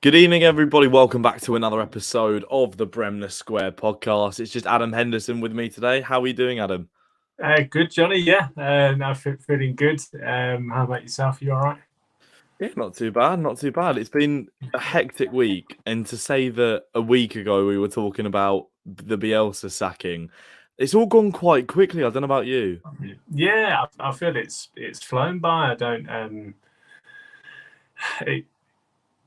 Good evening, everybody. Welcome back to another episode of the Bremner Square Podcast. It's just Adam Henderson with me today. How are you doing, Adam? Good, Johnny. Yeah, no, feeling good. How about yourself? You all right? Yeah, not too bad. Not too bad. It's been a hectic week, and to say that a week ago we were talking about the Bielsa sacking, it's all gone quite quickly. I don't know about you. Yeah, I feel it's flown by. I don't. It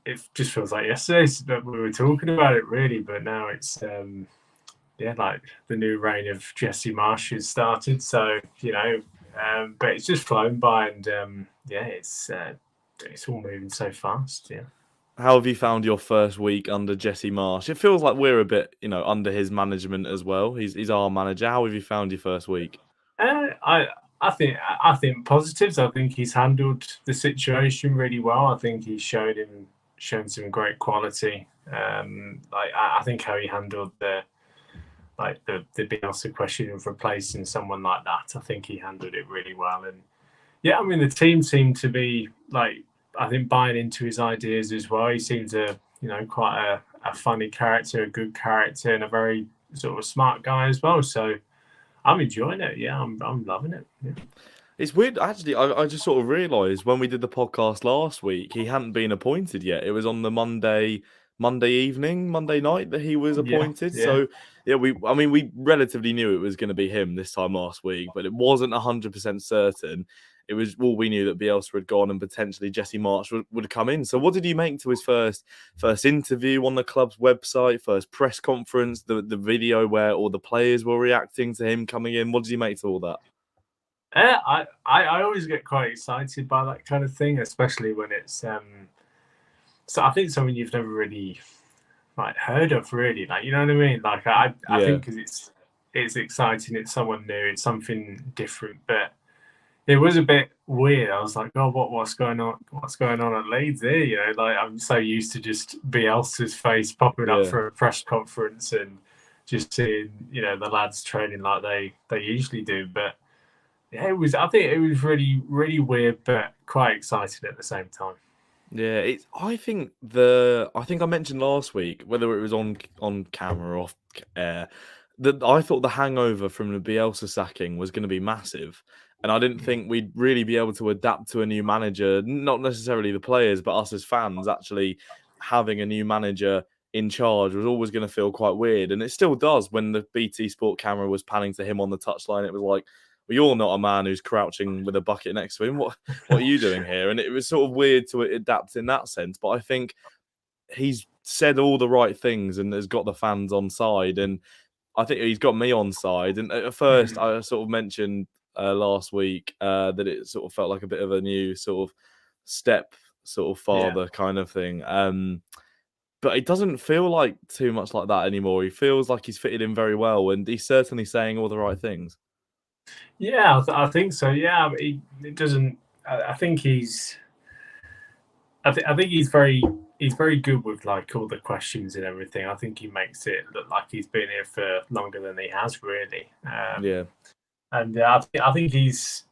it just feels like yesterday that we were talking about it, really. But now it's like the new reign of Jesse Marsch has started. So but it's just flown by, and it's all moving so fast. Yeah. How have you found your first week under Jesse Marsch? It feels like we're a bit, under his management as well. He's our manager. How have you found your first week? I think positives. I think he's handled the situation really well. I think he's shown some great quality. I think how he handled the Bielsa question of replacing someone like that. I think he handled it really well. And yeah, I mean the team seemed to be I think buying into his ideas as well. He seems quite a funny character, a good character, and a very sort of smart guy as well. So I'm enjoying it. Yeah, I'm loving it. Yeah. It's weird, actually. I just sort of realised when we did the podcast last week, he hadn't been appointed yet. It was on the Monday evening, Monday night that he was Yeah, appointed. yeah. So yeah, we relatively knew it was going to be him this time last week, but it wasn't 100% certain. It was all we knew that Bielsa had gone and potentially Jesse Marsch would come in. So what did you make to his first interview on the club's website, first press conference, the video where all the players were reacting to him coming in? What did you make to all that? I always get quite excited by that kind of thing, especially when it's so I think something you've never really heard of, really, you know what I mean? I think because it's exciting, it's someone new, it's something different. But it was a bit weird. I was like, oh, what's going on? What's going on at Leeds here? I'm so used to just Bielsa's face popping up for a press conference and just seeing the lads training like they usually do. But yeah, it was. I think it was really, really weird, but quite exciting at the same time. Yeah, I think I mentioned last week, whether it was on camera or off air, that I thought the hangover from the Bielsa sacking was going to be massive, and I didn't think we'd really be able to adapt to a new manager. Not necessarily the players, but us as fans actually having a new manager in charge was always going to feel quite weird, and it still does. When the BT Sport camera was panning to him on the touchline, it was like, well, you're not a man who's crouching with a bucket next to him. What are you doing here? And it was sort of weird to adapt in that sense. But I think he's said all the right things and has got the fans on side. And I think he's got me on side. And at first, I sort of mentioned last week that it sort of felt like a bit of a new sort of step, sort of father kind of thing. But it doesn't feel like too much like that anymore. He feels like he's fitted in very well, and he's certainly saying all the right things. Yeah, I think so. Yeah, it doesn't. I think he's. I think he's very good with all the questions and everything. I think he makes it look like he's been here for longer than he has, really. And I think he's.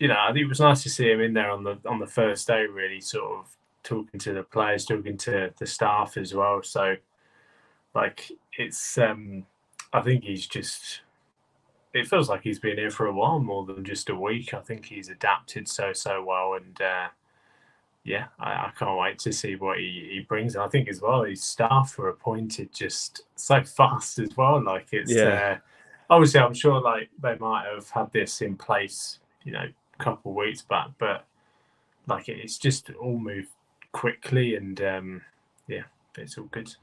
I think it was nice to see him in there on the first day, really, sort of talking to the players, talking to the staff as well. So, it's. I think he's just. It feels like he's been here for a while, more than just a week. I think he's adapted so well, and I can't wait to see what he brings. And I think as well, his staff were appointed just so fast as well. Obviously, I'm sure they might have had this in place, a couple of weeks back, but it's just all moved quickly, and it's all good.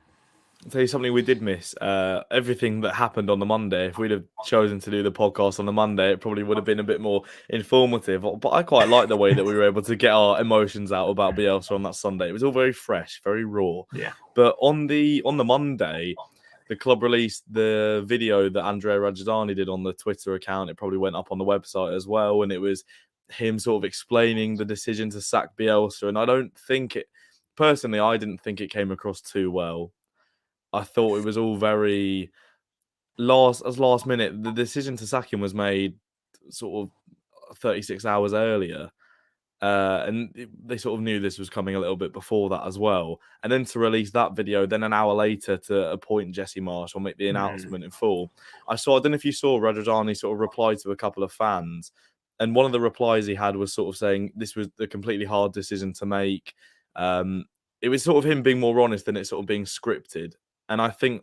I'll tell you something we did miss. Everything that happened on the Monday, if we'd have chosen to do the podcast on the Monday, it probably would have been a bit more informative. But I quite like the way that we were able to get our emotions out about Bielsa on that Sunday. It was all very fresh, very raw. Yeah. But on the Monday, the club released the video that Andrea Rajdani did on the Twitter account. It probably went up on the website as well. And it was him sort of explaining the decision to sack Bielsa. And I didn't think it came across too well. I thought it was all very last minute. The decision to sack him was made sort of 36 hours earlier. They sort of knew this was coming a little bit before that as well. And then to release that video, then an hour later to appoint Jesse Marsch or make the announcement in full. I don't know if you saw Radradani sort of reply to a couple of fans. And one of the replies he had was sort of saying this was a completely hard decision to make. It was sort of him being more honest than it sort of being scripted. And I think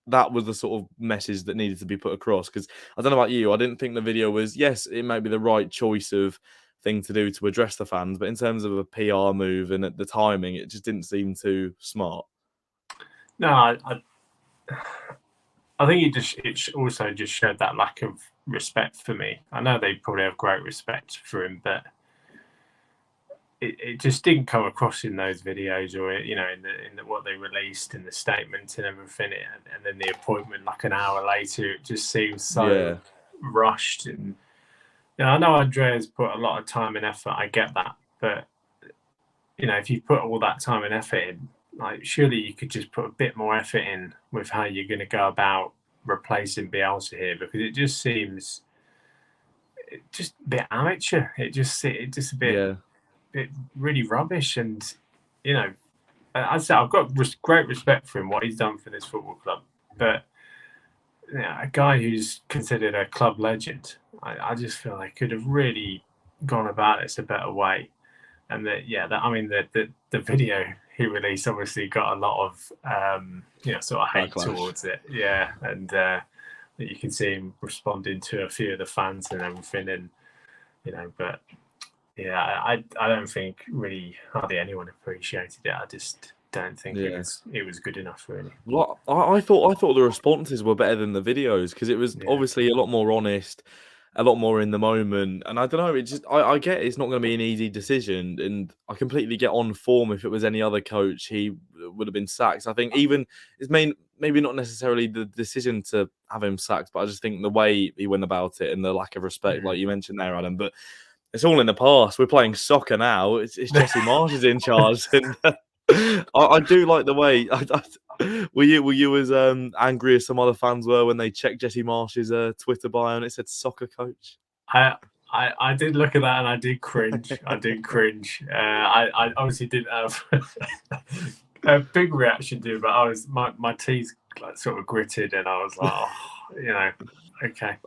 that was the sort of message that needed to be put across. Because I don't know about you, I didn't think the video was, yes, it might be the right choice of thing to do to address the fans, but in terms of a PR move and at the timing, it just didn't seem too smart. No, I think it also just showed that lack of respect for me. I know they probably have great respect for him, but it just didn't come across in those videos, or in the what they released in the statement and everything, and then the appointment like an hour later. It just seems so rushed. And I know Andrea's put a lot of time and effort. I get that, but if you put all that time and effort in, like surely you could just put a bit more effort in with how you're going to go about replacing Bielsa here, because it just seems just a bit amateur. It just a bit really rubbish. And I said I've got great respect for him, what he's done for this football club, but a guy who's considered a club legend, I just feel they could have really gone about this a better way. And the video he released obviously got a lot of sort of hate towards it. Yeah, and you can see him responding to a few of the fans and everything, and but yeah, I don't think really hardly anyone appreciated it. I just don't think it was good enough, really. Well, I thought the responses were better than the videos, because it was obviously a lot more honest, a lot more in the moment. And I don't know, it just I get it's not going to be an easy decision, and I completely get on form. If it was any other coach, he would have been sacked. I think even it's maybe not necessarily the decision to have him sacked, but I just think the way he went about it and the lack of respect, like you mentioned there, Adam. But it's all in the past. We're playing soccer now. It's Jesse Marsch is in charge, and I do like the way. Were you as angry as some other fans were when they checked Jesse Marsch's Twitter bio and it said soccer coach? I did look at that and I did cringe. I obviously didn't have a big reaction to it, but my teeth like sort of gritted, and I was like, oh, okay.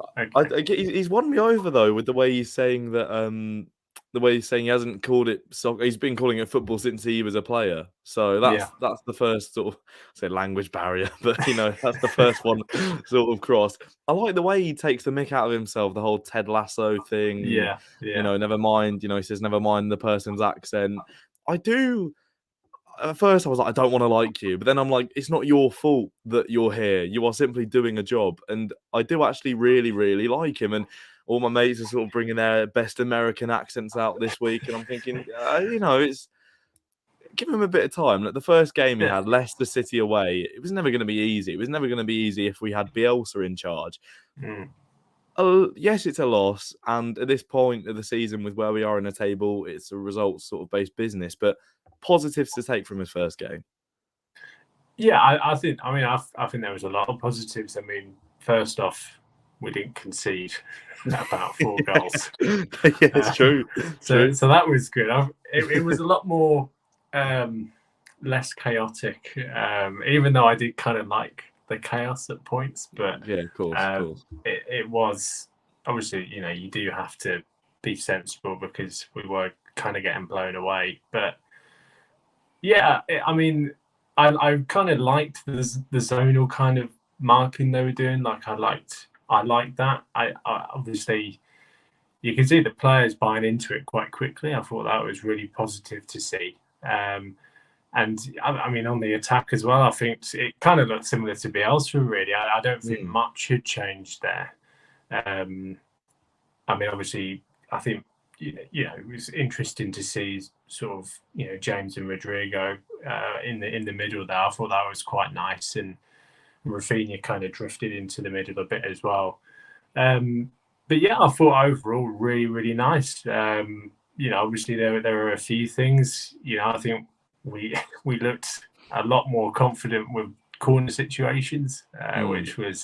He's won me over though with the way he's saying that. The way he's saying he hasn't called it soccer. He's been calling it football since he was a player. So that's the first sort of language barrier, but that's the first one sort of crossed. I like the way he takes the mick out of himself, the whole Ted Lasso thing. Yeah. Never mind. He says never mind the person's accent. I do. At first, I was like, I don't want to like you, but then I'm like, it's not your fault that you're here. You are simply doing a job, and I do actually really, really like him. And all my mates are sort of bringing their best American accents out this week, and I'm thinking, it's give him a bit of time. Like the first game he had, Leicester City away, it was never going to be easy. It was never going to be easy if we had Bielsa in charge. Yes, it's a loss, and at this point of the season, with where we are in the table, it's a results sort of based business. But positives to take from his first game. Yeah, I think there was a lot of positives. I mean, first off, we didn't concede about 4 goals. It's true. So that was good. It was a lot more less chaotic, even though I did kind of like the chaos at points. But yeah, of course. It was obviously, you do have to be sensible because we were kind of getting blown away. But yeah, I kind of liked the zonal kind of marking they were doing. Like I liked that. I obviously you can see the players buying into it quite quickly. I thought that was really positive to see. And on the attack as well, I think it kind of looked similar to Bielsa. Really, I don't think much had changed there. Obviously, I think it was interesting to see sort of James and Rodrigo in the middle there. I thought that was quite nice, and Rafinha kind of drifted into the middle a bit as well. But yeah, I thought overall really, really nice. Obviously there were a few things. I think we looked a lot more confident with corner situations, which was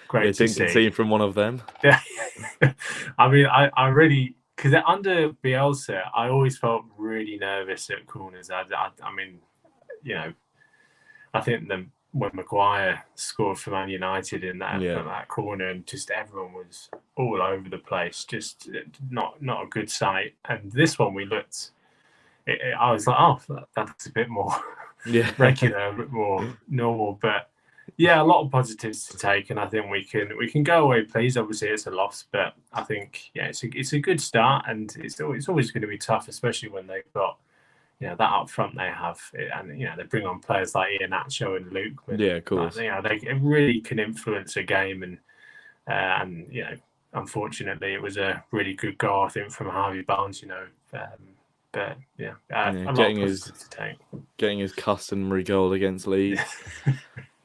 great to see. Didn't concede from one of them. Yeah. I because under Bielsa, I always felt really nervous at corners. I mean, you know, I think when Maguire scored for Man United in that corner, and just everyone was all over the place, just not a good sight. And this one, we looked. I was like, oh, that's a bit more regular, a bit more normal. But yeah, a lot of positives to take, and I think we can go away pleased. Obviously, it's a loss, but I think it's a good start, and it's always going to be tough, especially when they've got that up front they have, and they bring on players like Iheanacho and Luke. Yeah, of course. They really can influence a game, and unfortunately, it was a really good goal, I think, from Harvey Barnes. But a lot of positives to take. Getting his customary goal against Leeds.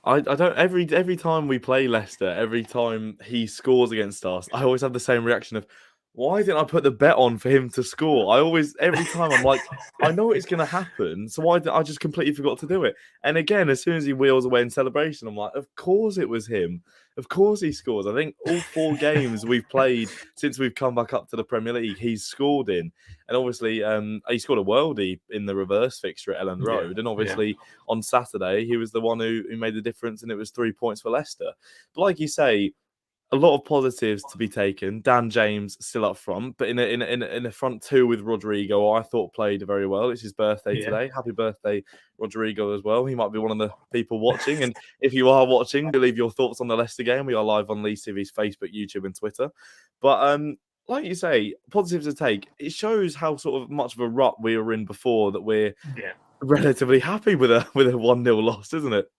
I don't every time we play Leicester, every time he scores against us, I always have the same reaction of, why didn't I put the bet on for him to score? Every time I'm like, I know it's going to happen, so why did I just completely forgot to do it? And again, as soon as he wheels away in celebration, I'm like, of course it was him. Of course he scores. I think all 4 games we've played since we've come back up to the Premier League, he's scored in. And obviously, he scored a worldie in the reverse fixture at Ellen Road. And obviously, on Saturday, he was the one who made the difference, and it was 3 points for Leicester. But like you say, a lot of positives to be taken. Dan James still up front, but in a front 2 with Rodrigo, I thought played very well. It's his birthday today. Happy birthday, Rodrigo, as well. He might be one of the people watching. And if you are watching, leave your thoughts on the Leicester game. We are live on Leeds TV's Facebook, YouTube, and Twitter. But like you say, positives to take. It shows how sort of much of a rut we were in before that we're relatively happy with a 1-0 loss, isn't it?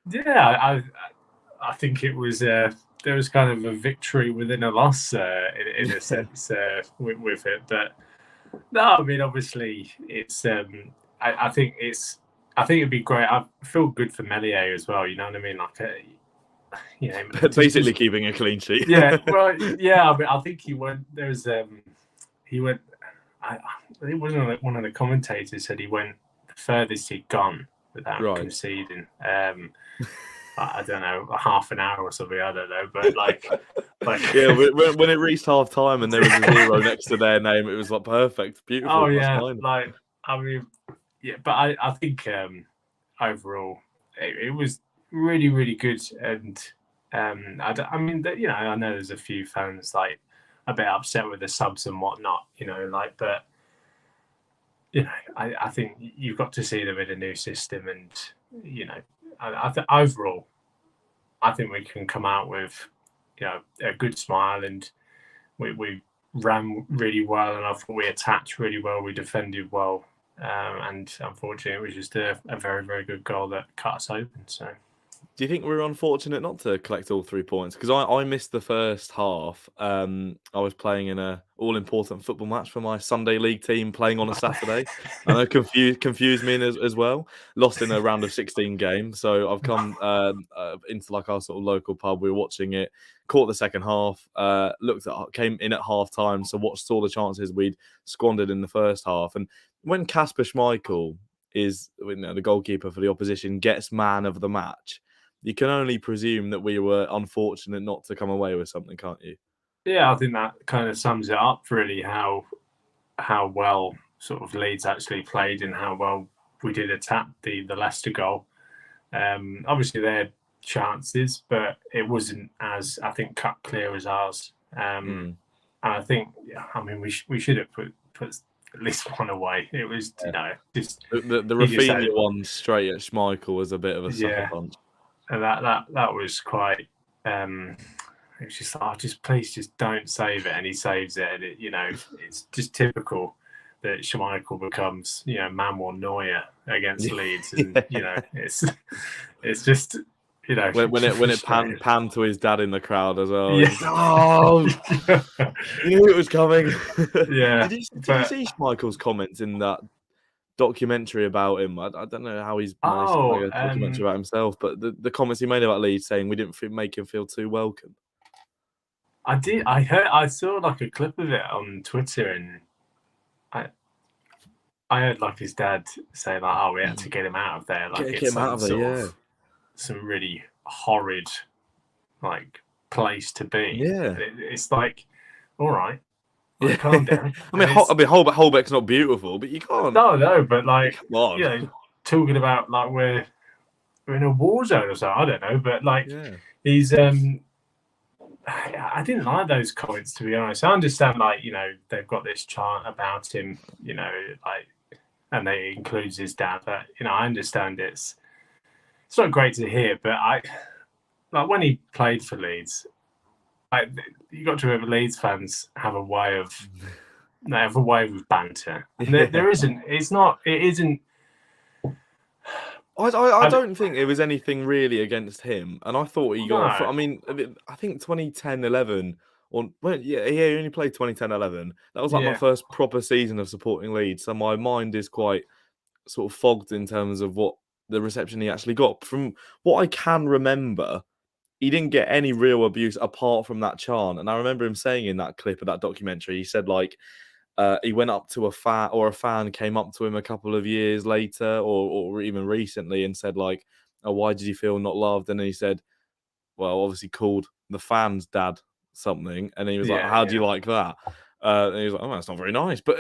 Yeah, I think it was. There was kind of a victory within a loss in a sense with it, but no, I mean obviously it's. I think it'd be great. I feel good for Meslier as well. You know what I mean? Like, basically keeping a clean sheet. Yeah, well, yeah. I mean, I think he went. He went. I think one of the commentators said he went the furthest he'd gone without conceding. I don't know, a half an hour or something. I don't know, but like yeah. When it reached half time and there was a 0 next to their name, it was like perfect, beautiful. Oh yeah, like I mean, yeah. But I think overall it was really, really good, and I mean that I know there's a few fans like a bit upset with the subs and whatnot, but I think you've got to see them in a new system, and overall, I think we can come out with, a good smile, and we ran really well, and I thought we attacked really well, we defended well, and unfortunately, it was just a very, very good goal that cut us open. So, do you think we were unfortunate not to collect all 3 points? Because I missed the first half. I was playing in a all-important football match for my Sunday league team playing on a Saturday. And it confused me as well. Lost in a round of 16 game. So I've come into like our sort of local pub. We were watching it, caught the second half, came in at half time. So watched all the chances we'd squandered in the first half. And when Kasper Schmeichel is the goalkeeper for the opposition, gets man of the match, you can only presume that we were unfortunate not to come away with something, can't you? Yeah, I think that kind of sums it up, really, how well sort of Leeds actually played and how well we did attack the Leicester goal. Obviously, they had chances, but it wasn't as, I think, cut clear as ours. And I think, we should have put at least one away. It was, just the Rafinha one straight at Schmeichel was a bit of a sucker punch. And that was quite. It was just like, please, just don't save it, and he saves it, and it's just typical that Schmeichel becomes Manuel Neuer against Leeds, and it's just when it panned to his dad in the crowd as well. Yeah. You knew it was coming. Yeah. Did you see Schmeichel's comments in that documentary about him? I don't know how he's managed to make a documentary about himself, but the comments he made about Leeds, saying we didn't make him feel too welcome. I did. I saw like a clip of it on Twitter, and I heard like his dad say like, "Oh, we had to get him out of there." Like get him out of there. Some really horrid like place to be. Yeah, it's like, all right, Like, calm down. I mean, Holbeck's not beautiful, but you can't. No, but like, come on. Talking about like we're in a war zone or so. I don't know, but like, he's I didn't like those comments, to be honest. I understand, like, they've got this chant about him, like, and it includes his dad. But I understand it's not great to hear. But like when he played for Leeds, you got to remember Leeds fans have a way of banter. There isn't. It isn't. I don't think it was anything really against him, and I thought he got. No. I mean, I think 2010-11, he only played 2010-11. That was like my first proper season of supporting Leeds, so my mind is quite sort of fogged in terms of what the reception he actually got. From what I can remember, he didn't get any real abuse apart from that chant, and I remember him saying in that clip of that documentary, he said like. He went up to a fan came up to him a couple of years later or even recently and said like, oh, why did you feel not loved? And then he said, well, obviously called the fans dad something. And he was like, how do you like that? And he was like, oh, that's not very nice. But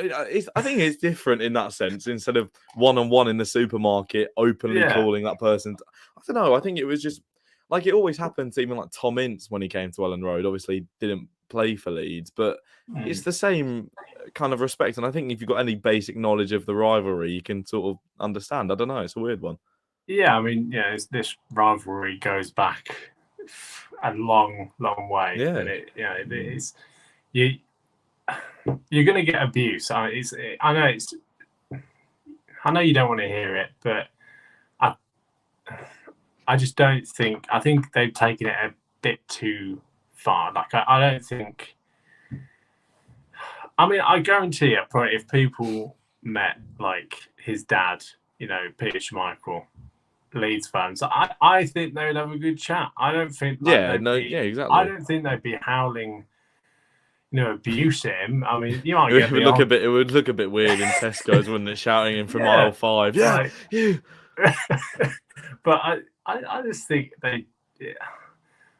I think it's different in that sense. Instead of one-on-one in the supermarket, openly calling that person. I don't know. I think it was just like it always happens to even like Tom Ince when he came to Ellen Road. Obviously didn't play for Leeds, but it's the same kind of respect. And I think if you've got any basic knowledge of the rivalry, you can sort of understand. I don't know. It's a weird one. Yeah, I mean, this rivalry goes back a long, long way. Yeah. And it is you're going to get abuse. I know you don't want to hear it, but I just don't think. I think they've taken it a bit too far. Like I don't think. I mean, I guarantee you, probably if people met like his dad, Peter Schmeichel, Leeds fans, I think they would have a good chat. I don't think. Exactly. I don't think they'd be howling, abuse at him. I mean, you might it would look a bit weird in Tesco's, wouldn't it? Shouting him from aisle 5. Yeah. But I just think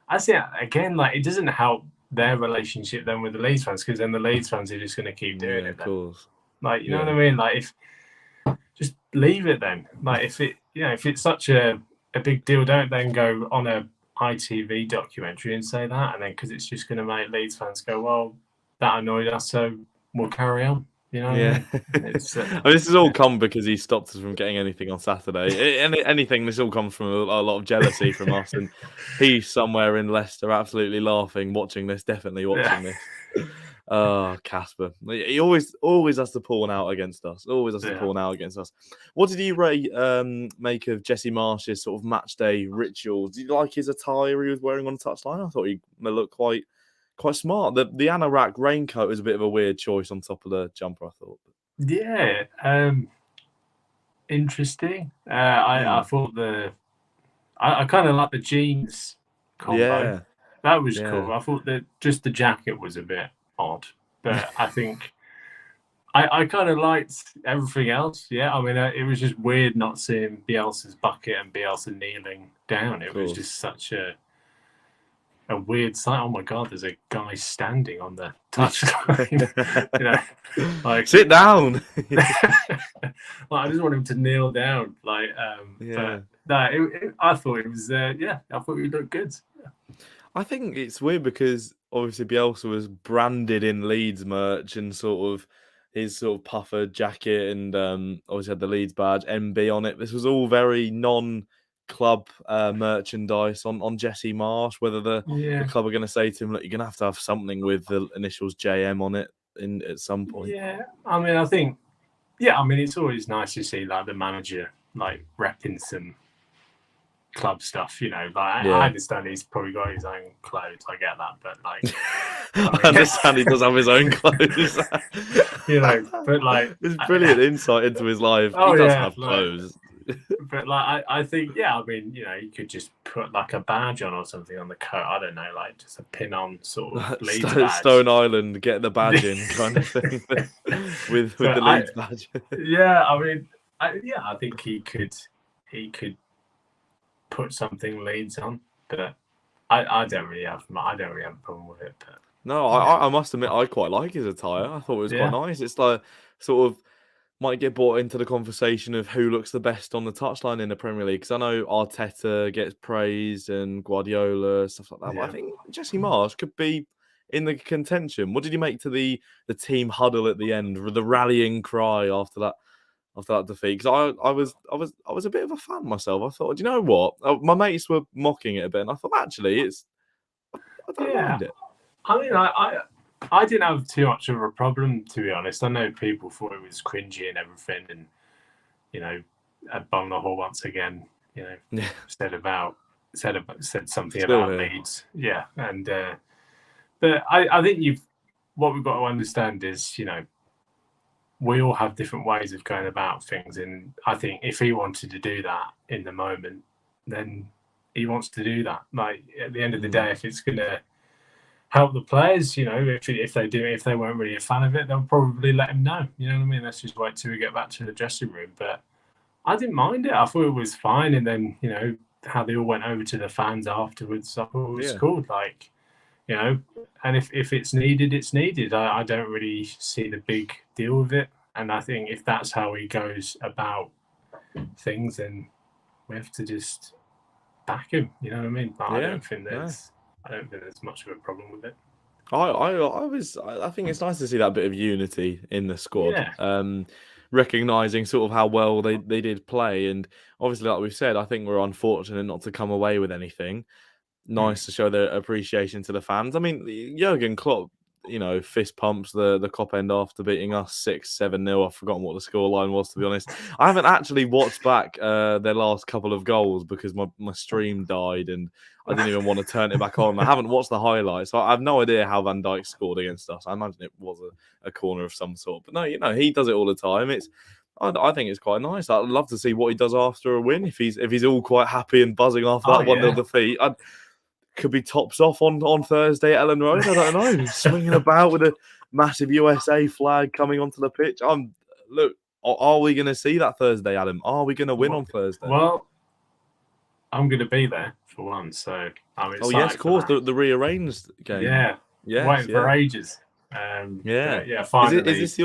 I see it again. Like it doesn't help their relationship then with the Leeds fans, because then the Leeds fans are just going to keep doing it. Of course. Like you know what I mean? Like if just leave it then. Like if it's such a big deal, don't then go on a ITV documentary and say that, and then because it's just going to make Leeds fans go, well, that annoyed us, so we'll carry on. Yeah. This has all come because he stopped us from getting anything on Saturday. Anything, this all comes from a lot of jealousy from us, and he's somewhere in Leicester absolutely laughing, definitely watching this. Oh, Casper. He always has to pull out against us. What did you make of Jesse Marsch's sort of match day rituals? Did you like his attire he was wearing on the touchline? I thought he looked quite smart. The anorak raincoat was a bit of a weird choice on top of the jumper, I thought. Yeah, interesting. I thought I kind of like the jeans combo. Yeah, that was cool. I thought that just the jacket was a bit odd, but I think I kind of liked everything else. Yeah, I mean, it was just weird not seeing Bielsa's bucket and Bielsa kneeling down. It was just such a weird sight. Oh my god, there's a guy standing on the touchline. Like sit down. I just want him to kneel down. Like, but no, I thought it was. I thought he looked good. I think it's weird because obviously Bielsa was branded in Leeds merch and sort of his sort of puffer jacket and obviously had the Leeds badge MB on it. This was all very non-club merchandise on Jesse Marsch. Whether the club are going to say to him, look, you're going to have something with the initials JM on it at some point. Yeah, I mean, I think, it's always nice to see like the manager like repping some club stuff, I understand he's probably got his own clothes. I get that, but like, I understand he does have his own clothes. But like, it's brilliant insight into his life. He does have clothes. But like, I think, you could just put like a badge on or something on the coat. I don't know, like just a pin-on sort of Leeds badge. Stone Island, get the badge in kind of thing with the Leeds badge. Yeah, I mean, I think he could put something Leeds on, but I don't really have a problem with it. But No, yeah, I must admit I quite like his attire. I thought it was quite yeah, nice. It's like sort of might get brought into the conversation of who looks the best on the touchline in the Premier League. Because I know Arteta gets praised and Guardiola, stuff like that. But I yeah. think Jesse Marsch could be in the contention. What did you make to the team huddle at the end, the rallying cry after that defeat? Because I was a bit of a fan myself. I thought, do you know what? My mates were mocking it a bit, and I thought actually I don't Yeah, mind it. I mean, I didn't have too much of a problem, to be honest. I know people thought it was cringy and everything, and you know, Bung the Hall once again, you know, Yeah, said something still about here. Leeds, yeah, and but I think what we've got to understand is, you know, we all have different ways of going about things, and I think if he wanted to do that in the moment, then he wants to do that. Like at the end of the day, if it's gonna help the players, you know, if they weren't really a fan of it, they'll probably let him know. You know what I mean? Let's just wait till we get back to the dressing room. But I didn't mind it. I thought it was fine. And then, you know, how they all went over to the fans afterwards, I thought it was Yeah. cool. Like, you know, and if it's needed, it's needed. I don't really see the big deal with it. And I think if that's how he goes about things, then we have to just back him. You know what I mean? But Yeah. No. I don't think there's much of a problem with it. I think it's nice to see that bit of unity in the squad. Yeah. Recognizing sort of how well they did play, and obviously, like we've said, I think we're unfortunate not to come away with anything. Nice to show their appreciation to the fans. I mean, Jurgen Klopp, you know, fist pumps the cop end after beating us 6-7-0. I've forgotten what the scoreline was, to be honest. I haven't actually watched back their last couple of goals because my stream died and I didn't even want to turn it back on. I haven't watched the highlights, so I have no idea how Van Dijk scored against us. I imagine it was a corner of some sort. But no, you know, he does it all the time. I think it's quite nice. I'd love to see what he does after a win. If he's all quite happy and buzzing after that 1-0 defeat, could be tops off on Thursday at Ellen Road. I don't know. Swinging about with a massive USA flag coming onto the pitch. Look, are we going to see that Thursday, Adam? Are we going to win on Thursday? Well, I'm going to be there for one, so I'm excited. Oh yes, of course, the rearranged game. Yeah, waiting for ages. Yeah, Finally. Is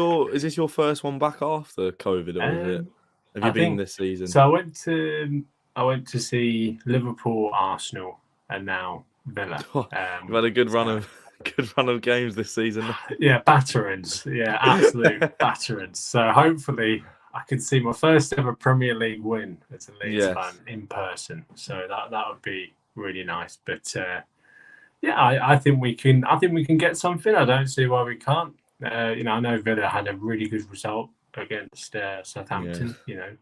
this your first one back after COVID, or have you been this season? So I went to see Liverpool, Arsenal, and now Villa. You've had a good run of games this season. Yeah, veterans. Yeah, absolute veterans. So hopefully I could see my first ever Premier League win as a Leeds fan in person. So that would be really nice. But I think we can. I think we can get something. I don't see why we can't. You know, I know Villa had a really good result against Southampton. You know,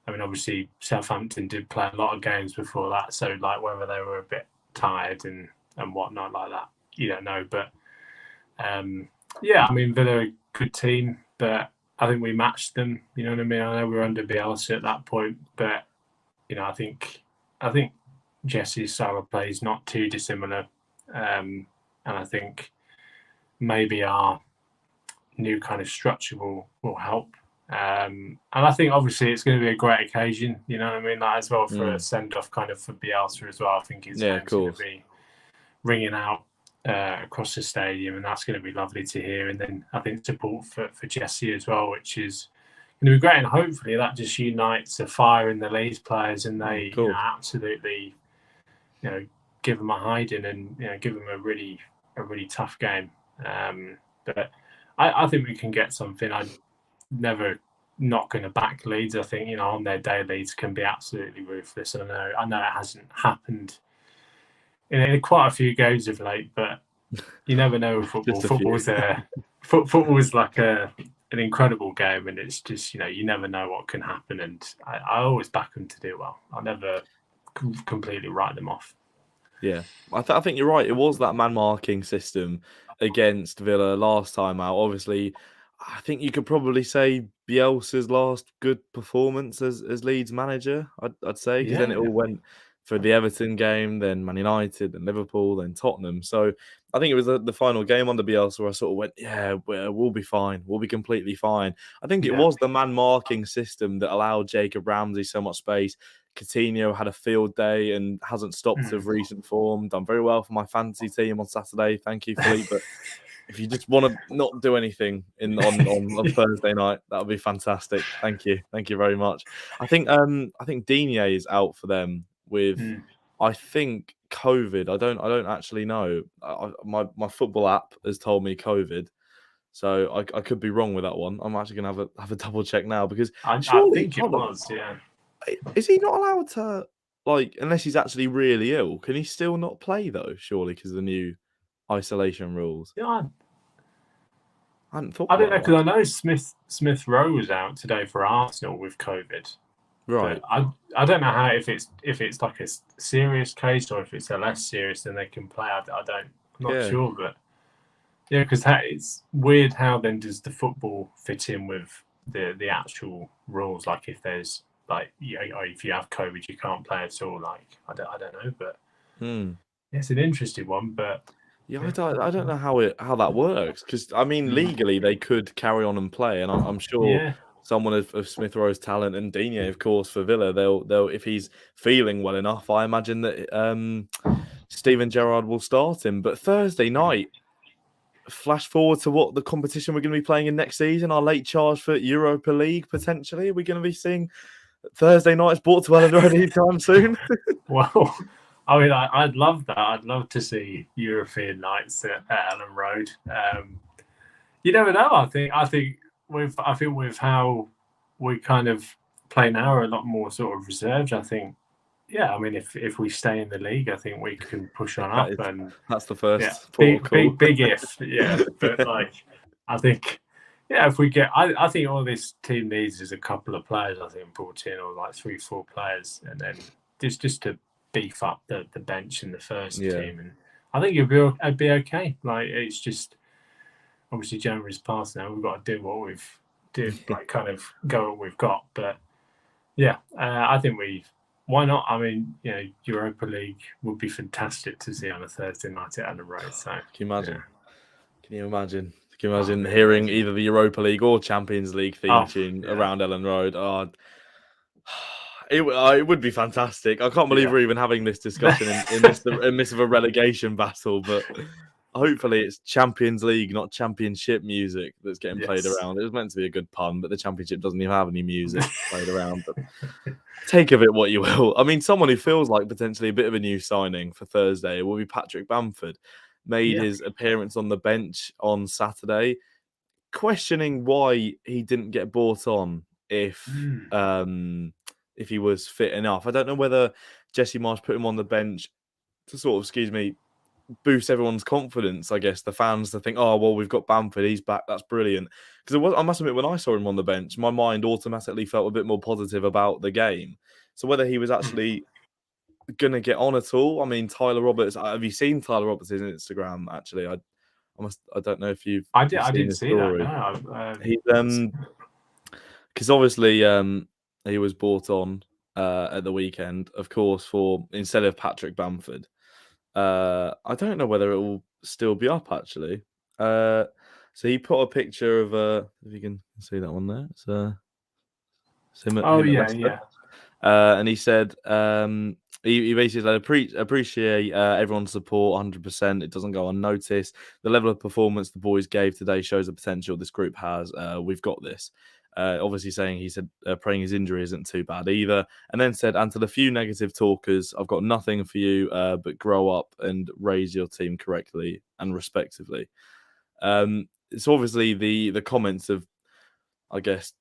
I mean, obviously Southampton did play a lot of games before that, so like whether they were a bit tired and whatnot like that, you don't know. But I mean, Villa are a good team, but I think we matched them. You know what I mean? I know we were under Bielsa at that point, but you know, I think Jesse's style of play is not too dissimilar, and I think maybe our new kind of structure will help. And I think obviously it's going to be a great occasion, you know what I mean? Like, as well for a send off kind of for Bielsa as well. I think his name's going to be ringing out across the stadium, and that's going to be lovely to hear. And then I think support for Jesse as well, which is going to be great. And hopefully that just unites a fire in the Leeds players, and they absolutely, you know, give them a hiding and give them a really tough game. But I think we can get something. I'm never not going to back Leeds. I think, you know, on their day, Leeds can be absolutely ruthless. I know it hasn't happened in quite a few games of late, but you never know with football. Football is like an incredible game, and it's just, you know, you never know what can happen. And I always back them to do well. I never completely write them off. Yeah, I think you're right. It was that man marking system against Villa last time out. Obviously, I think you could probably say Bielsa's last good performance as Leeds manager. I'd say, because then it all went for the Everton game, then Man United, then Liverpool, then Tottenham. So I think it was the final game under Bielsa where I sort of went, yeah, we'll be fine. We'll be completely fine. I think it was the man marking system that allowed Jacob Ramsey so much space. Coutinho had a field day and hasn't stopped of recent form. Done very well for my fantasy team on Saturday. Thank you, Philippe. But if you just want to not do anything on Thursday night, that would be fantastic. Thank you very much. I think Digne is out for them with I think COVID. I don't actually know. My football app has told me COVID, so I could be wrong with that one. I'm actually gonna have a double check now because I think it was. Yeah. Is he not allowed to, like, unless he's actually really ill? Can he still not play though? Surely, because of the new isolation rules. Yeah, I hadn't thought. I don't know, because I know Smith Rowe was out today for Arsenal with COVID. Right. But I don't know how if it's like a serious case or if it's a less serious, then they can play. I'm not sure, but yeah, because it's weird. How then does the football fit in with the actual rules? Like if there's if you have COVID, you can't play at all. Like I don't know, but it's an interesting one. But yeah, I don't know how that works, because I mean legally they could carry on and play, and I'm sure someone of Smith Rowe's talent and Digne, of course, for Villa, they'll if he's feeling well enough, I imagine that Steven Gerrard will start him. But Thursday night, flash forward to what the competition we're going to be playing in next season, our late charge for Europa League potentially. Are we going to be seeing Thursday nights brought to Elland Road anytime soon? Well, I mean, I'd love that. I'd love to see European nights at Elland Road. You never know. I think with how we kind of play now are a lot more sort of reserved. I think, I mean, if we stay in the league, I think we can push on up, and that's the first big if, but like I think. Yeah, if we get, I think all this team needs is a couple of players. I think brought in, or like 3-4 players, and then just to beef up the bench in the first team, and I think it'd be okay. Like it's just obviously January's past now. We've got to do what like kind of go what we've got. But I think why not? I mean, Europa League would be fantastic to see on a Thursday night at Elland Road. So can you imagine? Yeah. Can you imagine hearing either the Europa League or Champions League theme tune around Elland Road? Oh, it would be fantastic. I can't believe we're even having this discussion in this of a relegation battle, but hopefully it's Champions League, not Championship music that's getting played around. It was meant to be a good pun, but the Championship doesn't even have any music played around. But take of it what you will. I mean, someone who feels like potentially a bit of a new signing for Thursday will be Patrick Bamford. Made his appearance on the bench on Saturday, questioning why he didn't get brought on if he was fit enough. I don't know whether Jesse Marsch put him on the bench to sort of, boost everyone's confidence. I guess the fans to think, oh well, we've got Bamford, he's back, that's brilliant. Because I must admit, when I saw him on the bench, my mind automatically felt a bit more positive about the game. So whether he was actually gonna get on at all. I mean, Tyler Roberts. Have you seen Tyler Roberts' Instagram? Actually, I don't know if you've. I didn't see that. No, he's because obviously he was brought on at the weekend, of course, for instead of Patrick Bamford. I don't know whether it will still be up actually. So he put a picture of if you can see that one there. It's him at Leicester. And he said. He basically said, appreciate everyone's support 100%. It doesn't go unnoticed. The level of performance the boys gave today shows the potential this group has. We've got this. Obviously he said, praying his injury isn't too bad either. And then said, and to the few negative talkers, I've got nothing for you, but grow up and raise your team correctly and respectively. It's obviously the comments of, I guess,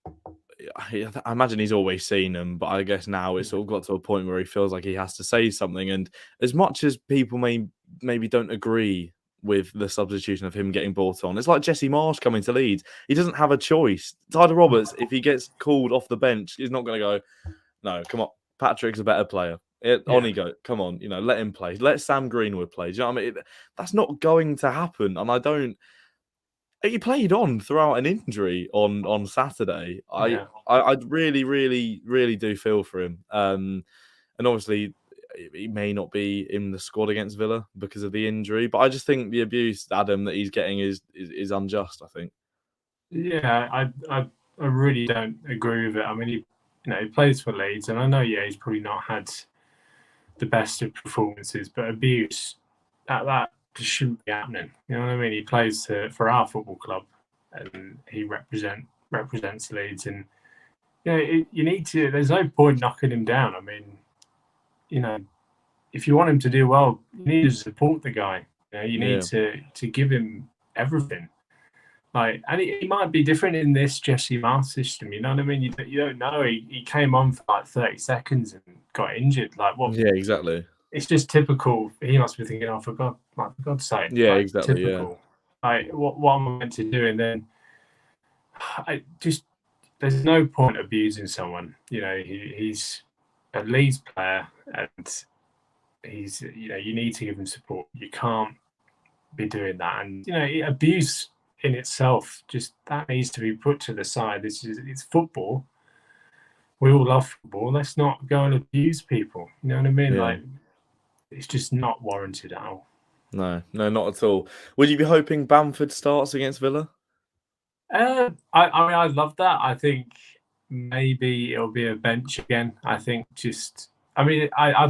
I imagine he's always seen them, but I guess now it's sort of got to a point where he feels like he has to say something. And as much as people maybe don't agree with the substitution of him getting brought on, it's like Jesse Marsch coming to Leeds. He doesn't have a choice. Tyler Roberts, if he gets called off the bench, he's not going to go, no, come on, Patrick's a better player. On he go. Come on, let him play. Let Sam Greenwood play. Do you know what I mean? That's not going to happen. And he played on throughout an injury on Saturday. I really, really, really do feel for him. And obviously, he may not be in the squad against Villa because of the injury. But I just think the abuse, Adam, that he's getting is unjust, I think. Yeah, I really don't agree with it. I mean, he plays for Leeds, and I know, he's probably not had the best of performances, but abuse that just shouldn't be happening. You know what I mean? He plays for our football club, and he represents Leeds, and you need to. There's no point knocking him down. I mean, if you want him to do well, you need to support the guy. You need to give him everything. Like, and he might be different in this Jesse Marsch system. You know what I mean? You don't know. He came on for like 30 seconds and got injured. Like, what? Yeah, exactly. It's just typical. He must be thinking, "Oh, for God's sake!" Yeah, like, exactly. Typical. Like, what am I meant to do? And then there's no point abusing someone. He's a Leeds player, and he's you need to give him support. You can't be doing that, and abuse in itself, just that needs to be put to the side. It's football. We all love football. Let's not go and abuse people. You know what I mean? Yeah. Like, it's just not warranted at all. No, not at all. Would you be hoping Bamford starts against Villa? I mean, I'd love that. I think maybe it'll be a bench again. I'd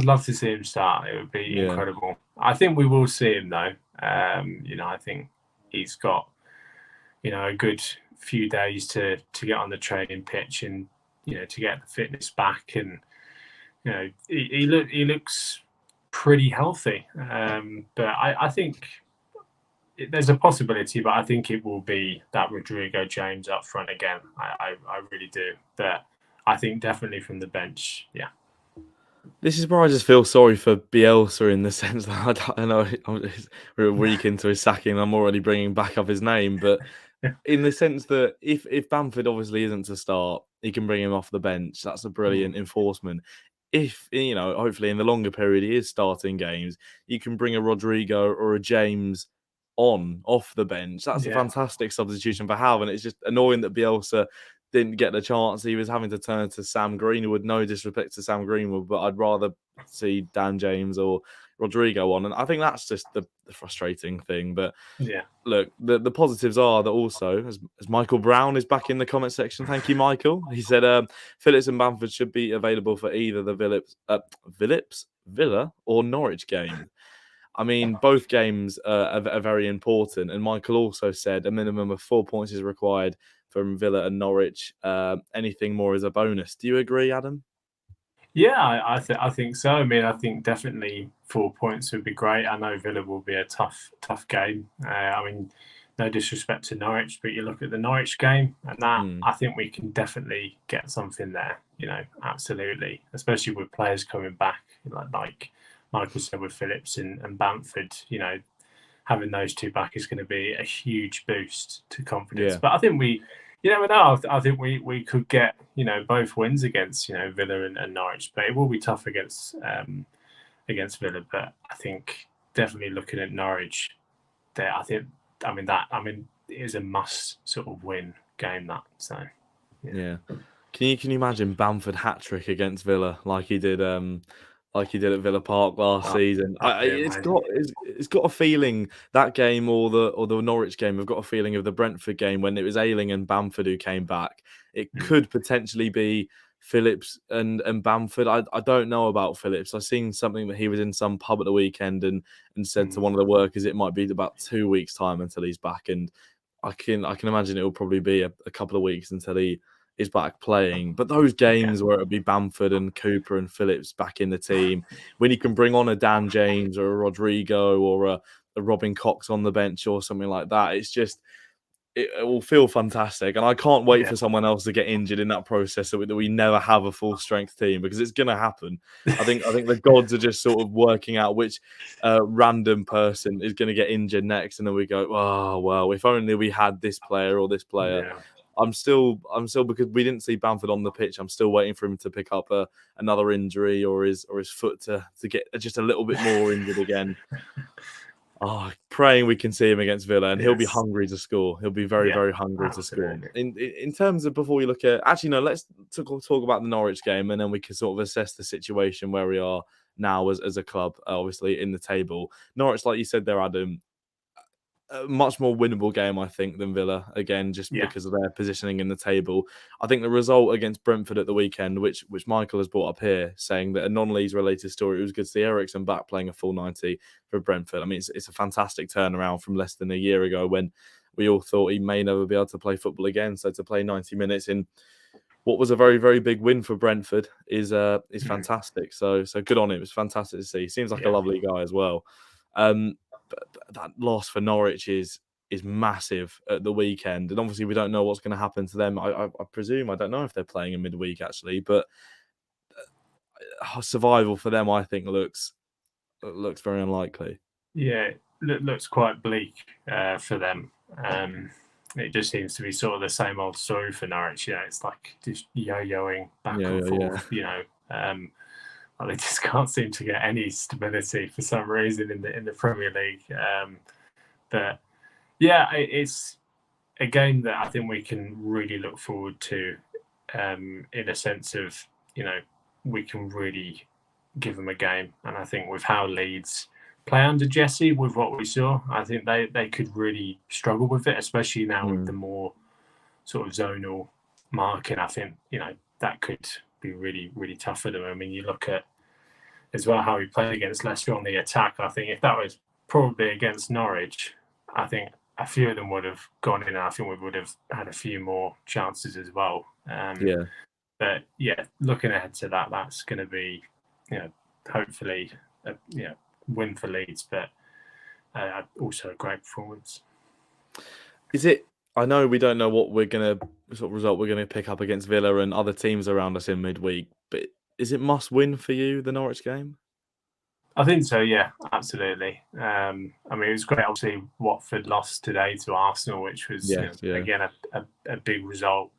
love to see him start. It would be incredible. I think we will see him though. I think he's got a good few days to get on the training pitch and to get the fitness back, and he looks pretty healthy. But I think there's a possibility, but I think it will be that Rodrigo James up front again. I really do. But I think definitely from the bench, yeah. This is where I just feel sorry for Bielsa in the sense that I know we're a week into his sacking. I'm already bringing back up his name, but in the sense that if Bamford obviously isn't to start, he can bring him off the bench. That's a brilliant enforcement. If, hopefully in the longer period he is starting games, you can bring a Rodrigo or a James off the bench. That's a fantastic substitution for Hal, and it's just annoying that Bielsa didn't get the chance. He was having to turn to Sam Greenwood. No disrespect to Sam Greenwood, but I'd rather see Dan James or Rodrigo on. And I think that's just the frustrating thing. But look, the positives are that also, as Michael Brown is back in the comment section. Thank you, Michael. He said Phillips and Bamford should be available for either the Villa or Norwich game. I mean, both games are very important. And Michael also said a minimum of 4 points is required from Villa and Norwich. Anything more is a bonus. Do you agree, Adam? Yeah, I think so. I mean, I think definitely 4 points would be great. I know Villa will be a tough game. I mean, no disrespect to Norwich, but you look at the Norwich game, and that I think we can definitely get something there. Absolutely, especially with players coming back, like Michael said with Phillips and Bamford. Having those two back is going to be a huge boost to confidence. But I think you never know. I think we could get both wins against Villa and Norwich, but it will be tough against Villa. But I think definitely looking at Norwich, there it is a must sort of win game. That so yeah. Can you imagine Bamford hat-trick against Villa like he did at Villa Park last season? It's got a feeling that game or the Norwich game. I've got a feeling of the Brentford game when it was Ayling and Bamford who came back. It could potentially be Phillips and Bamford. I don't know about Phillips. I've seen something that he was in some pub at the weekend and said to one of the workers it might be about 2 weeks' time until he's back. And I can imagine it will probably be a couple of weeks until he is back playing. But those games where it'll be Bamford and Cooper and Phillips back in the team, when you can bring on a Dan James or a Rodrigo or a Robin Cox on the bench or something like that, it's just it will feel fantastic. And I can't wait for someone else to get injured in that process so that we never have a full strength team, because it's going to happen. I think the gods are just sort of working out which random person is going to get injured next, and then we go, oh well, if only we had this player or this player. I'm still because we didn't see Bamford on the pitch. I'm still waiting for him to pick up another injury or his foot to get just a little bit more injured again. Praying we can see him against Villa, and he'll be hungry to score. He'll be very, very hungry to score. In terms of, before we look at, let's talk about the Norwich game, and then we can sort of assess the situation where we are now as a club, obviously in the table. Norwich, like you said there, Adam, a much more winnable game, I think, than Villa, again, just because of their positioning in the table. I think the result against Brentford at the weekend, which Michael has brought up here, saying that a non-Leeds related story, it was good to see Eriksen back playing a full 90 for Brentford. I mean, it's a fantastic turnaround from less than a year ago when we all thought he may never be able to play football again. So to play 90 minutes in what was a very, very big win for Brentford is fantastic. So good on him. It's fantastic to see. He seems like a lovely guy as well. But that loss for Norwich is massive at the weekend, and obviously we don't know what's going to happen to them. I presume, I don't know if they're playing in midweek actually, but survival for them, I think, looks very unlikely. Yeah, it looks quite bleak for them. It just seems to be sort of the same old story for Norwich. Yeah, it's like just yo-yoing back and forth. You know, they just can't seem to get any stability for some reason in the Premier League. But yeah, it's a game that I think we can really look forward to, in a sense of, you know, we can really give them a game. And I think with how Leeds play under Jesse, with what we saw, I think they could really struggle with it, especially now with the more sort of zonal marking. I think, you know, that could be really, really tough for them. I mean, you look at as well how he played against Leicester on the attack. I think if that was probably against Norwich, I think a few of them would have gone in, and I think we would have had a few more chances as well. But yeah, looking ahead to that, that's going to be, you know, hopefully a win for Leeds, but also a great performance. Is it? I know we don't know what sort of result we're gonna pick up against Villa and other teams around us in midweek, but is it must win for you, the Norwich game? I think so, yeah, absolutely. I mean, it was great. Obviously, Watford lost today to Arsenal, which was again a big result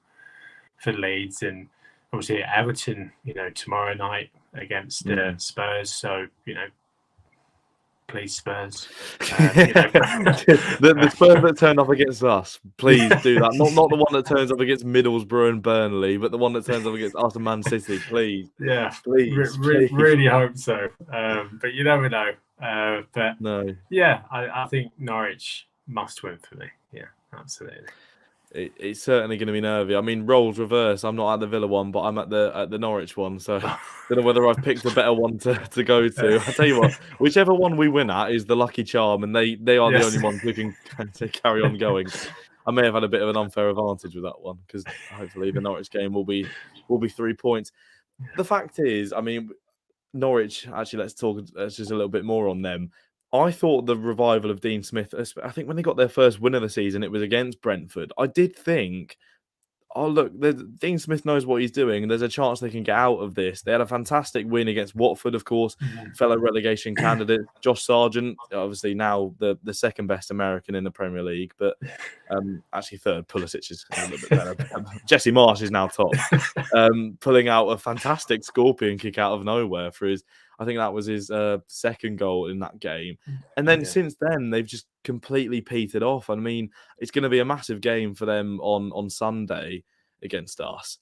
for Leeds, and obviously Everton, you know, tomorrow night against Spurs. So, you know, please Spurs. The Spurs that turned up against us, please do that. Not the one that turns up against Middlesbrough and Burnley, but the one that turns up against us and Man City, please. Yeah, please. Really hope so. But you never know. But no. Yeah, I think Norwich must win for me. Yeah, absolutely. It's certainly going to be nervy. I mean, roles reverse. I'm not at the Villa one, but I'm at the Norwich one. So I don't know whether I've picked a better one to go to. I tell you what, whichever one we win at is the lucky charm, and they are the only ones who can carry on going. I may have had a bit of an unfair advantage with that one because hopefully the Norwich game will be 3 points. The fact is, I mean, Norwich. Actually, let's just a little bit more on them. I thought the revival of Dean Smith, I think when they got their first win of the season, it was against Brentford. I did think, oh, look, Dean Smith knows what he's doing, and there's a chance they can get out of this. They had a fantastic win against Watford, of course, fellow relegation candidate. Josh Sargent, obviously now the second best American in the Premier League, but actually third. Pulisic is a little bit better. Jesse Marsch is now top, pulling out a fantastic scorpion kick out of nowhere for his, I think that was his second goal in that game. And then since then, they've just completely petered off. I mean, it's going to be a massive game for them on Sunday against us.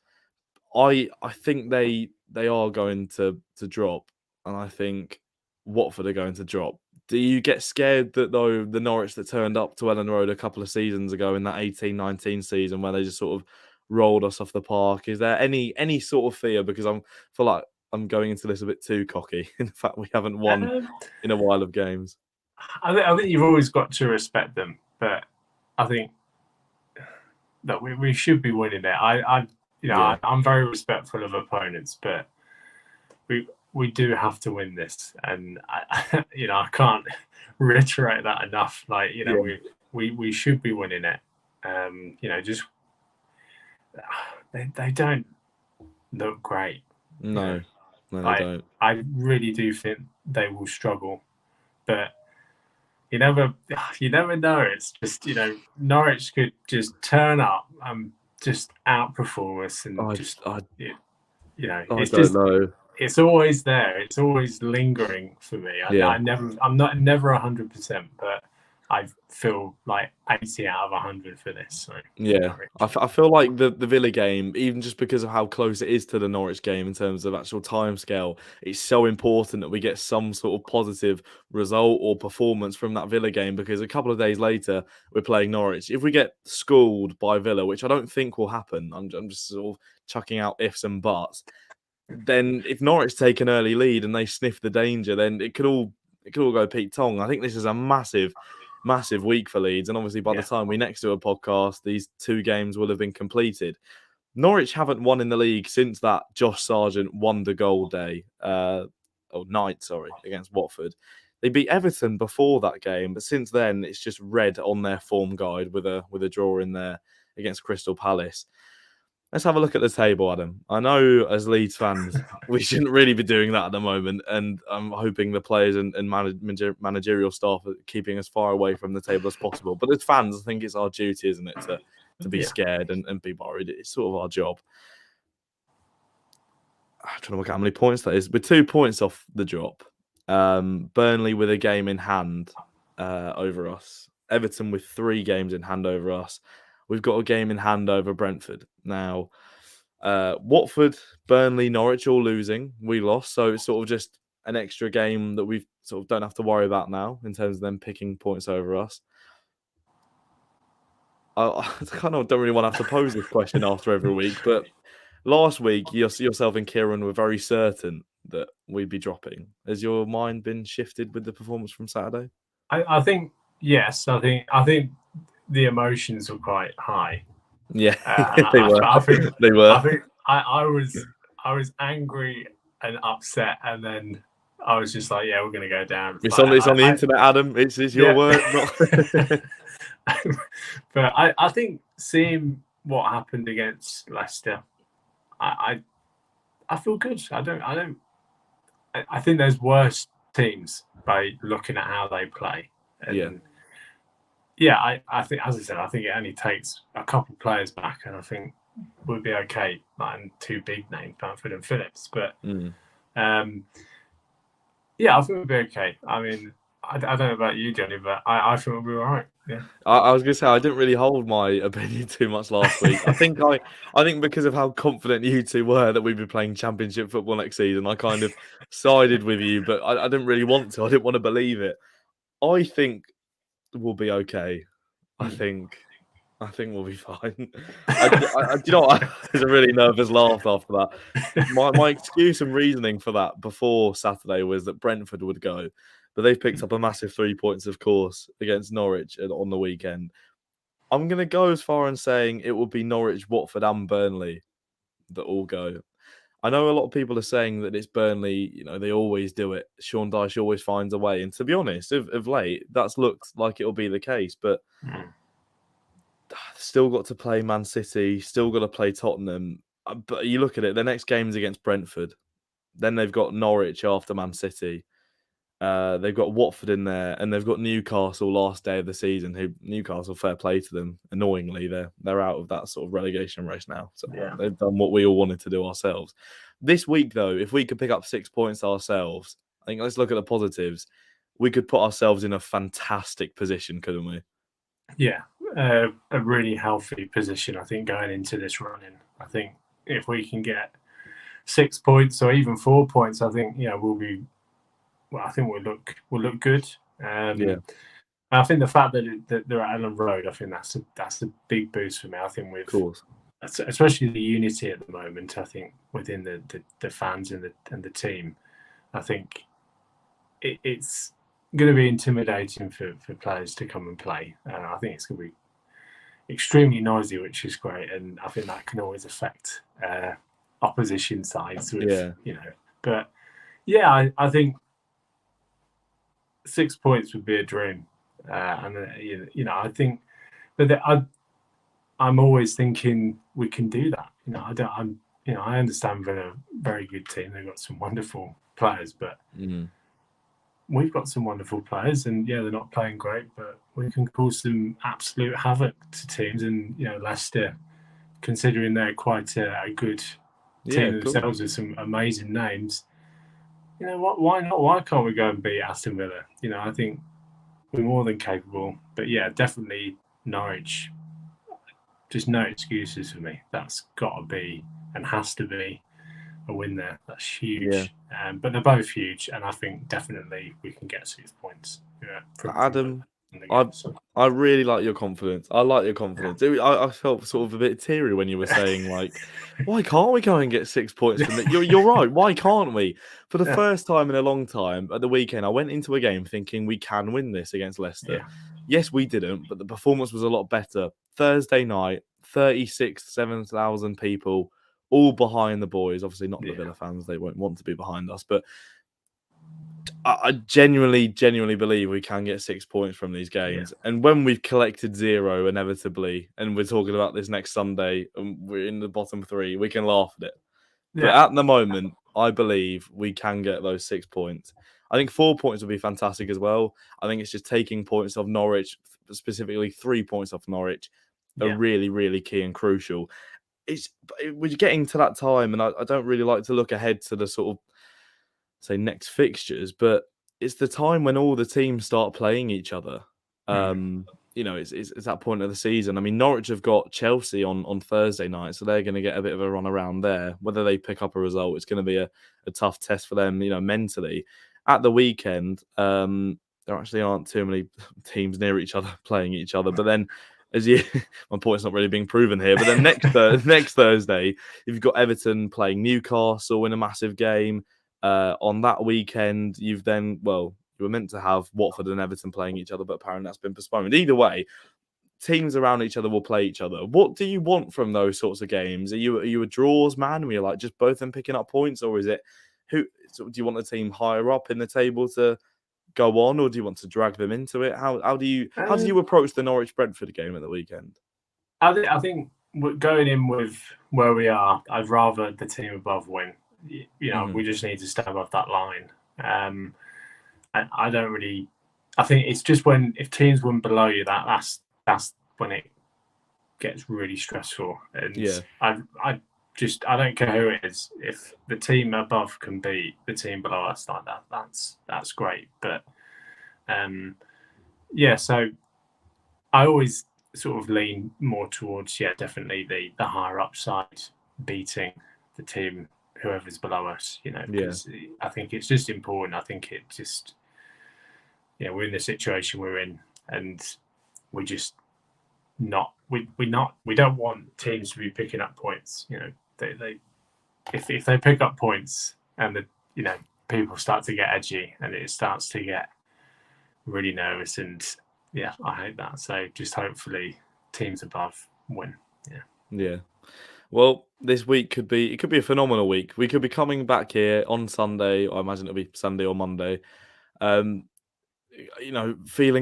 I think they are going to drop, and I think Watford are going to drop. Do you get scared that, though, the Norwich that turned up to Ellen Road a couple of seasons ago in that 18-19 season where they just sort of rolled us off the park, is there any sort of fear? Because I feel like I'm going into this a bit too cocky. In fact, we haven't won in a while of games. I think you've always got to respect them, but I think that we should be winning it. I'm very respectful of opponents, but we do have to win this, and I can't reiterate that enough. Like, we should be winning it. Just they don't look great. No, they don't. I really do think they will struggle, but you never know. It's just, Norwich could just turn up and just outperform us, and it's always there. It's always lingering for me. I'm never 100%, but I feel like 80 out of 100 for this. So, Yeah, I feel like the Villa game, even just because of how close it is to the Norwich game in terms of actual timescale, it's so important that we get some sort of positive result or performance from that Villa game, because a couple of days later we're playing Norwich. If we get schooled by Villa, which I don't think will happen, I'm just sort of chucking out ifs and buts. Then if Norwich take an early lead and they sniff the danger, then it could all go Pete Tong. I think this is a massive week for Leeds, and obviously by the time we next do a podcast, these 2 games will have been completed. Norwich haven't won in the league since that Josh Sargent wonder goal day, night, against Watford. They beat Everton before that game, but since then it's just red on their form guide with a draw in there against Crystal Palace. Let's have a look at the table, Adam. I know as Leeds fans, we shouldn't really be doing that at the moment, and I'm hoping the players and managerial staff are keeping as far away from the table as possible. But as fans, I think it's our duty, isn't it, to be scared and be worried. It's sort of our job. I'm trying to work out how many points that is. We're 2 points off the drop. Burnley with a game in hand over us. Everton with 3 games in hand over us. We've got a game in hand over Brentford. Now, Watford, Burnley, Norwich all losing. We lost. So it's sort of just an extra game that we sort of don't have to worry about now in terms of them picking points over us. I kind of don't really want to have to pose this question after every week, but last week, yourself and Kieran were very certain that we'd be dropping. Has your mind been shifted with the performance from Saturday? I think, yes. I think the emotions were quite high. Yeah, they were. I think I was angry and upset, and then I was just like, "Yeah, we're going to go down." It's on the internet, Adam. It's your word. Not... But I think seeing what happened against Leicester, I feel good. I think there's worse teams by looking at how they play. And I think, as I said, I think it only takes a couple of players back, and I think we'll be okay. Like 2 big names, Bamford and Phillips. But I think we'll be okay. I mean, I don't know about you, Johnny, but I think we'll be all right. Yeah. I was going to say, I didn't really hold my opinion too much last week. I think because of how confident you two were that we'd be playing Championship football next season, I kind of sided with you, but I didn't really want to. I didn't want to believe it. I think we'll be okay. I think we'll be fine. Do you know what? I was a really nervous laugh after that. My excuse and reasoning for that before Saturday was that Brentford would go, but they've picked up a massive 3 points, of course, against Norwich on the weekend. I'm going to go as far as saying it will be Norwich, Watford and Burnley that all go. I know a lot of people are saying that it's Burnley, you know, they always do it. Sean Dyche always finds a way. And to be honest, of late, that's looked like it'll be the case. But still got to play Man City, still got to play Tottenham. But you look at it, their next game's against Brentford. Then they've got Norwich after Man City. They've got Watford in there, and they've got Newcastle last day of the season. Who Newcastle, fair play to them. Annoyingly, they're out of that sort of relegation race now. So they've done what we all wanted to do ourselves. This week, though, if we could pick up 6 points ourselves, I think let's look at the positives. We could put ourselves in a fantastic position, couldn't we? Yeah, a really healthy position, I think, going into this run-in. I think if we can get 6 points or even 4 points, I think we'll be. Well, I think we'll look good. I think the fact that they're at Ellen Road, I think that's a big boost for me. I think with, of course, especially the unity at the moment. I think within the fans and the team, I think it's going to be intimidating for players to come and play. I think it's going to be extremely noisy, which is great, and I think that can always affect opposition sides. But I think 6 points would be a dream, and I think, but I'm always thinking we can do that. I understand they're a very good team. They've got some wonderful players, but we've got some wonderful players, and they're not playing great, but we can cause some absolute havoc to teams. And Leicester, considering they're quite a good team themselves with some amazing names. Why not? Why can't we go and beat Aston Villa? I think we're more than capable. But yeah, definitely Norwich. Just no excuses for me. That's got to be and has to be a win there. That's Yeah. huge. But they're both huge, and I think definitely we can get 6 points. Yeah, from Adam, the I game. So. I really like your confidence. I like your confidence. I felt sort of a bit teary when you were saying like, why can't we go and get 6 points from it? You're right. Why can't we? For the first time in a long time at the weekend, I went into a game thinking we can win this against Leicester. Yeah. Yes, we didn't, but the performance was a lot better. Thursday night, 7,000 people, all behind the boys. Obviously, not the Villa fans; they won't want to be behind us, but I genuinely believe we can get 6 points from these games. Yeah. And when we've collected 0 inevitably, and we're talking about this next Sunday, and we're in the bottom 3, we can laugh at it. But at the moment, I believe we can get those 6 points. I think 4 points would be fantastic as well. I think it's just taking points off Norwich, specifically 3 points off Norwich, are really, really key and crucial. We're getting to that time, and I don't really like to look ahead to the sort of say next fixtures, but it's the time when all the teams start playing each other. You know, it's that point of the season. I mean, Norwich have got Chelsea on Thursday night, so they're going to get a bit of a run around there. Whether they pick up a result, it's going to be a tough test for them, you know, mentally. At the weekend, there actually aren't too many teams near each other playing each other. But then, my point's not really being proven here. But then next Thursday, you've got Everton playing Newcastle in a massive game. On that weekend, you were meant to have Watford and Everton playing each other, but apparently that's been postponed. Either way, teams around each other will play each other. What do you want from those sorts of games? Are you a draws man where you're like just both them picking up points, or is it do you want the team higher up in the table to go on, or do you want to drag them into it? How do you approach the Norwich Brentford game at the weekend? I think going in with where we are, I'd rather the team above win. You know, we just need to stay above that line. I don't really. I think it's just if teams win below you, that's when it gets really stressful. And I don't care who it is. If the team above can beat the team below us like that, that's great. But so I always sort of lean more towards definitely the higher upside beating the team whoever's below us, you know, because I think it's just important. I think it just, we're in the situation we're in, and we just we don't want teams to be picking up points. You know, if they pick up points and people start to get edgy and it starts to get really nervous, and I hate that. So just hopefully teams above win. Yeah. Well, this week could be a phenomenal week. We could be coming back here on Sunday. I imagine it'll be Sunday or Monday. Feeling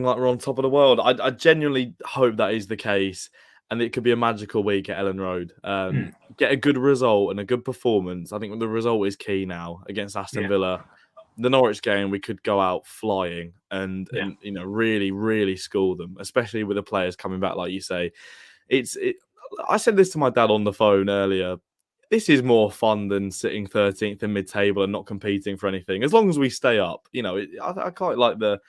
like we're on top of the world. I genuinely hope that is the case, and it could be a magical week at Ellen Road. Get a good result and a good performance. I think the result is key now against Aston Villa. The Norwich game, we could go out flying and really, really school them, especially with the players coming back, like you say. I said this to my dad on the phone earlier. This is more fun than sitting 13th in mid-table and not competing for anything. As long as we stay up, I quite like the.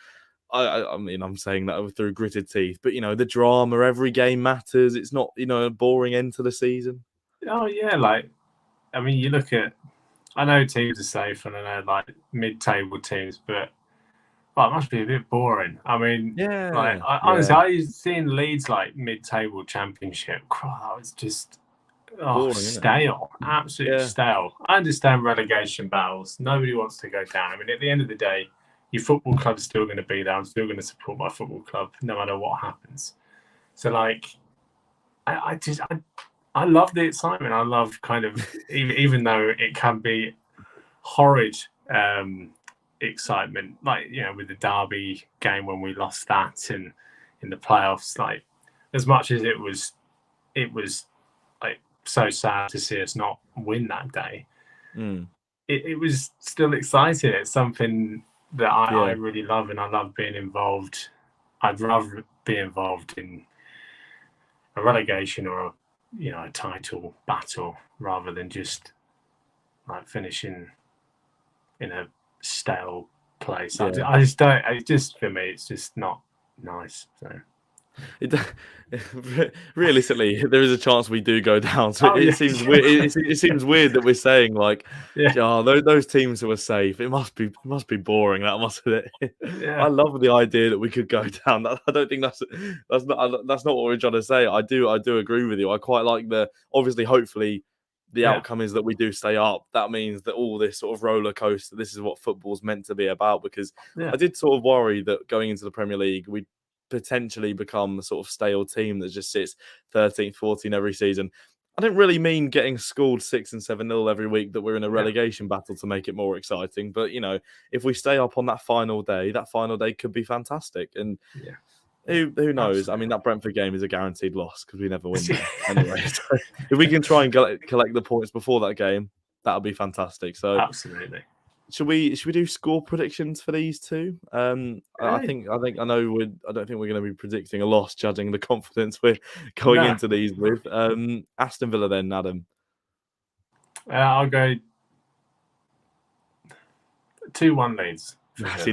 I mean, I'm saying that through gritted teeth, but the drama. Every game matters. It's not a boring end to the season. Oh yeah, I mean, you look at. I know teams are safe, and I know mid-table teams, but it must be a bit boring. I mean, honestly, I seen Leeds mid-table championship. That was just boring, stale, absolutely stale. I understand relegation battles. Nobody wants to go down. I mean, at the end of the day, your football club's still going to be there. I'm still going to support my football club no matter what happens. So, I love the excitement. I love kind of, even though it can be horrid excitement, with the Derby game when we lost that, and in the playoffs, as much as it was so sad to see us not win that day. It was still exciting. It's something that I really love, and I love being involved. I'd rather be involved in a relegation or a title battle rather than just finishing in a stale place. I just don't. For me, it's just not nice. So It, realistically, there is a chance we do go down. So it seems weird. It seems weird that we're saying like, yeah, those teams who are safe. It must be boring. That must be it. yeah, I love the idea that we could go down. I don't think that's not what we're trying to say. I do agree with you. I quite like obviously, hopefully, the outcome is that we do stay up. That means that all this sort of roller coaster. This is what football's meant to be about. Because I did sort of worry that going into the Premier League, we'd potentially become a sort of stale team that just sits 13th, 14th every season. I don't really mean getting schooled 6 and 7-0 every week, that we're in a relegation battle to make it more exciting. But, if we stay up on that final day could be fantastic. And who knows? Absolutely. I mean, that Brentford game is a guaranteed loss because we never win there anyway. So if we can try and collect the points before that game, that would be fantastic. So absolutely. Should we do score predictions for these two? I know I don't think we're going to be predicting a loss, judging the confidence we're going into these with. Aston Villa then, Adam. I'll go 2-1 Leeds.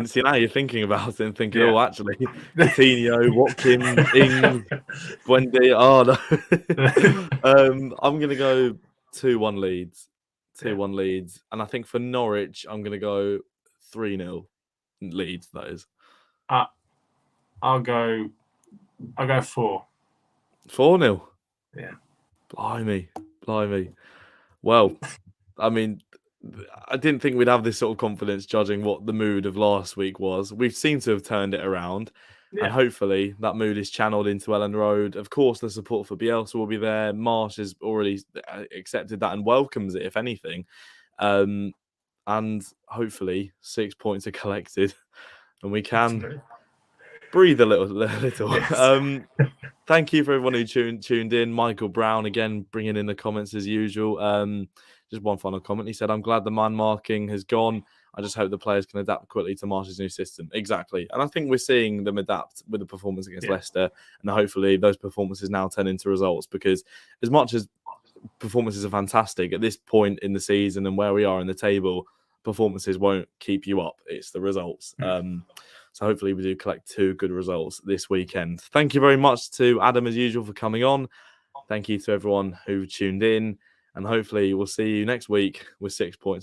See, now you're thinking about it and thinking, oh, actually, Coutinho, Watkins, Ings, Buendia. Oh no. I'm going to go 2-1 Leeds. 2-1 Leeds. And I think for Norwich, I'm going to go 3-0 Leeds, that is. I'll go 4. 4-0? Yeah. Blimey. Well, I mean, I didn't think we'd have this sort of confidence judging what the mood of last week was. We seem to have turned it around. And hopefully that mood is channeled into Ellen Road. Of course, the support for Bielsa will be there. Marsch has already accepted that and welcomes it, if anything. And hopefully 6 points are collected and we can breathe a little. Yes. Thank you for everyone who tuned in. Michael Brown, again, bringing in the comments as usual. Just one final comment. He said, I'm glad the man marking has gone. I just hope the players can adapt quickly to Marsch's new system. Exactly. And I think we're seeing them adapt with the performance against Leicester. And hopefully those performances now turn into results, because as much as performances are fantastic at this point in the season and where we are in the table, performances won't keep you up. It's the results. So hopefully we do collect 2 good results this weekend. Thank you very much to Adam, as usual, for coming on. Thank you to everyone who tuned in. And hopefully we'll see you next week with 6 points.